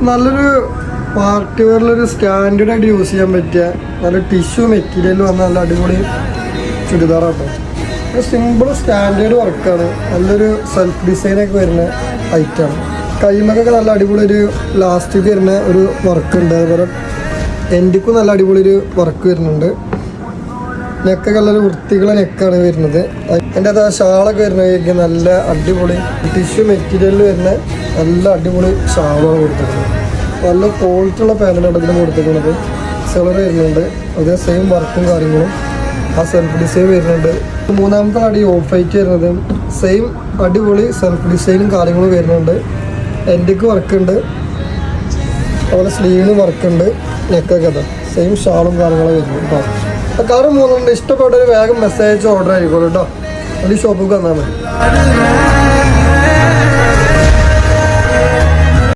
നല്ലൊരു party വെയറിലൊരു standard ആയിട്ട് use ചെയ്യാൻ പറ്റിയ നല്ല ടിഷ്യൂ മെറ്റീരിയൽ വന്ന നല്ല അടിപൊളി ചുരിദാറാട്ടോ. സിമ്പിൾ സ്റ്റാൻഡേർഡ് വർക്കാണ്. നല്ലൊരു സെൽഫ് ഡിസൈനൊക്കെ വരുന്ന ഐറ്റമാണ്. കൈമക്കൊക്കെ നല്ല അടിപൊളി ഒരു ലാസ്റ്റിക്ക് വരുന്ന ഒരു വർക്ക് ഉണ്ട്. അതുപോലെ എൻഡിക്കും നല്ല അടിപൊളി ഒരു വർക്ക് വരുന്നുണ്ട്. നെക്കൊക്കെ നല്ലൊരു വൃത്തികളുടെ നെക്കാണ് വരുന്നത്. അതിൻ്റെ അത് ആ ഷാളൊക്കെ വരുന്നത് നല്ല അടിപൊളി ടിഷ്യൂ മെറ്റീരിയലിൽ വരുന്ന നല്ല അടിപൊളി ഷാളാണ് കൊടുത്തിട്ടുള്ളത്. നല്ല ക്വാളിറ്റി ഉള്ള പാൻറ്റിനാണ് ഇതിന് കൊടുത്തിട്ടുള്ളത്. സെളർ വരുന്നുണ്ട്. അതേ സെയിം വർക്കും കാര്യങ്ങളും ആ സെൽഫ് ഡിസൈൻ വരുന്നുണ്ട്. മൂന്നാമത്തെ അടി ഓഫ് വൈറ്റ് വരുന്നത് സെയിം അടിപൊളി സെൽഫ് ഡിസൈനും കാര്യങ്ങളും വരുന്നുണ്ട്. എൻഡിക്ക് വർക്കുണ്ട്. അതുപോലെ സ്ലീവിനും വർക്കുണ്ട്. നെക്കൊക്കെ അതാ സെയിം ഷാളും കാര്യങ്ങളും വരുന്നുണ്ട് കേട്ടോ. കളർ മൂന്നുണ്ട്. ഇഷ്ടപ്പെട്ടൊരു വേഗം മെസ്സേജ് ഓർഡർ ആയിക്കോളൂ കേട്ടോ. ഒരു ഷോപ്പിൽ വന്നാൽ മതി.